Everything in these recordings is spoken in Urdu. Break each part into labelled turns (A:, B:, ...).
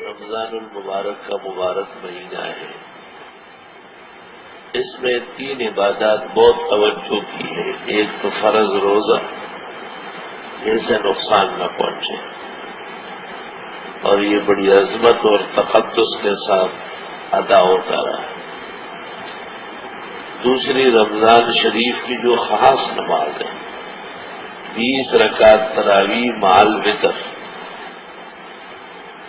A: رمضان المبارک کا مبارک مہینہ ہے، اس میں 3 عبادات بہت توجہ کی ہے۔ ایک تو فرض روزہ، جیسے نقصان نہ پہنچے، اور یہ بڑی عظمت اور تقدس کے ساتھ ادا ہوتا رہا۔ دوسری رمضان شریف کی جو خاص نماز ہے، 20 رکعت تراویح مع الوتر،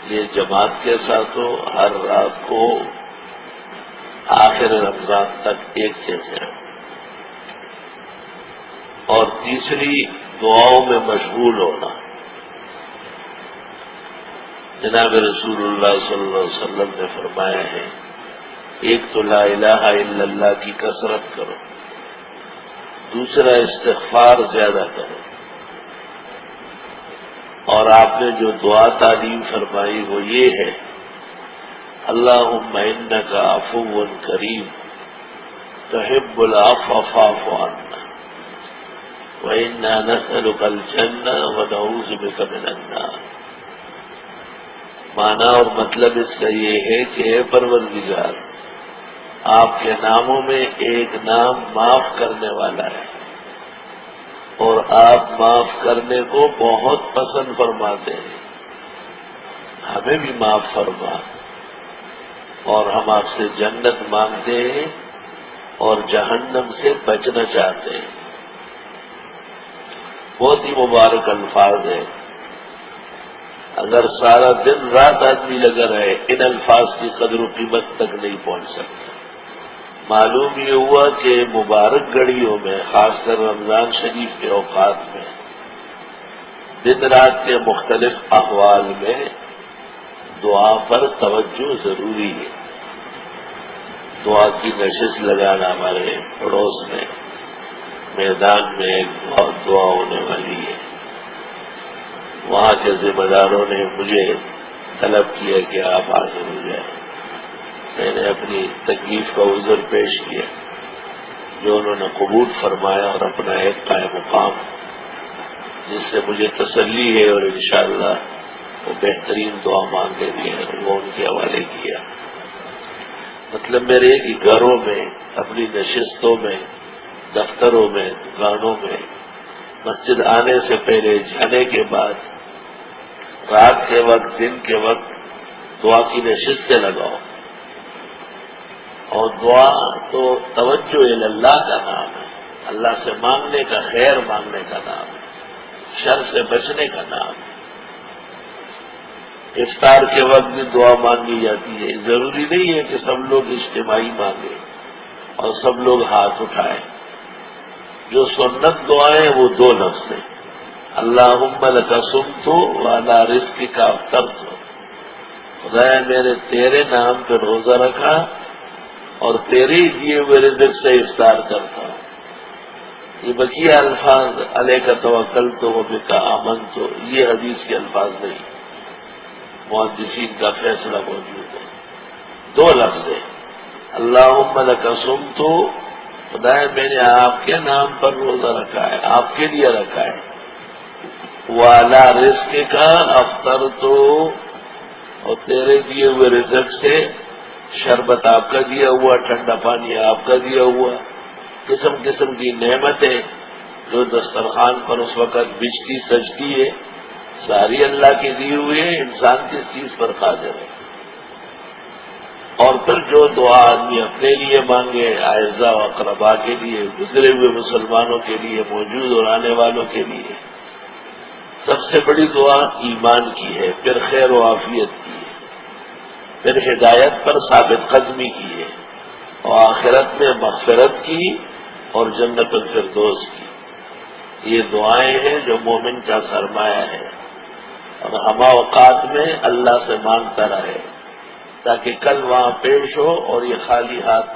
A: یہ جماعت کے ساتھ ہو، ہر رات کو آخر رمضان تک ایک جیسے ہو۔ اور تیسری دعاؤں میں مشغول ہونا۔ جناب رسول اللہ صلی اللہ علیہ وسلم نے فرمایا ہے، ایک تو لا الہ الا اللہ کی کثرت کرو، دوسرا استغفار زیادہ کرو، اور آپ نے جو دعا تعلیم فرمائی وہ یہ ہے، اللہم انک عفو کریم تحب العفو فاعف عنا وانا نسألک الجنہ ونعوذ بک من النار۔ معنی اور مطلب اس کا یہ ہے کہ اے پروردگار، آپ کے ناموں میں ایک نام معاف کرنے والا ہے، اور آپ معاف کرنے کو بہت پسند فرماتے ہیں، ہمیں بھی معاف فرما، اور ہم آپ سے جنت مانگتے ہیں اور جہنم سے بچنا چاہتے ہیں۔ بہت ہی مبارک الفاظ ہیں، اگر سارا دن رات آدمی لگا رہے ان الفاظ کی قدر و قیمت تک نہیں پہنچ سکتا۔ معلوم یہ ہوا کہ مبارک گھڑیوں میں، خاص کر رمضان شریف کے اوقات میں، دن رات کے مختلف احوال میں دعا پر توجہ ضروری ہے۔ دعا کی نشست لگانا ہمارے پڑوس میں میدان میں ایک بہت دعا ہونے والی ہے۔ وہاں کے ذمہ داروں نے مجھے طلب کیا کہ آپ حاضر ہو جائیں۔ میں نے اپنی تکلیف کا عذر پیش کیا، جو انہوں نے قبول فرمایا، اور اپنا ایک قائم مقام جس سے مجھے تسلی ہے، اور انشاءاللہ وہ بہترین دعا مانگے بھی ہیں، وہ ان کے حوالے کیا۔ مطلب میرے کہ گھروں میں، اپنی نشستوں میں، دفتروں میں، دکانوں میں، مسجد آنے سے پہلے، جانے کے بعد، رات کے وقت، دن کے وقت دعا کی نشستیں لگاؤ۔ اور دعا تو توجہ اللہ کا نام ہے، اللہ سے مانگنے کا، خیر مانگنے کا نام ہے، شر سے بچنے کا نام ہے۔ افطار کے وقت بھی دعا مانگی جاتی ہے، ضروری نہیں ہے کہ سب لوگ اجتماعی مانگیں اور سب لوگ ہاتھ اٹھائیں۔ جو سنت دعائیں وہ 2 لفظ ہیں، اللہم لک صمت وعلی رزقک افطرت، خدایا میں تیرے نام پہ روزہ رکھا اور تیرے ہی دیے ہوئے رزق سے افطار کرتا ہوں۔ یہ بقیہ الفاظ علیک توکلت وبک آمنت، یہ حدیث کے الفاظ نہیں، محدثین کا فیصلہ موجود ہے۔ 2 لفظ ہیں، اللہم لک صمت، خدایا میں نے آپ کے نام پر روزہ رکھا ہے، آپ کے لیے رکھا ہے، وعلی رزقک افطرت، اور تیرے دیے ہوئے رزق سے، شربت آپ کا دیا ہوا، ٹھنڈا پانی آپ کا دیا ہوا، قسم قسم کی نعمتیں جو دسترخوان پر اس وقت بچتی سجتی ہے، ساری اللہ کی دی ہوئی ہے، انسان کس چیز پر قادر ہے۔ اور پھر جو دعا آدمی اپنے لیے مانگے، اعزاء و اقربا کے لیے، گزرے ہوئے مسلمانوں کے لیے، موجود اور آنے والوں کے لیے، سب سے بڑی دعا ایمان کی ہے، پھر خیر و عافیت کی ہے، پھر ہدایت پر ثابت قدمی کی ہے، اور آخرت میں مغفرت کی اور جنت الفردوس کی۔ یہ دعائیں ہیں جو مومن کا سرمایہ ہے، اور ہمہ اوقات میں اللہ سے مانگتا رہے، تاکہ کل وہاں پیش ہو اور یہ خالی ہاتھ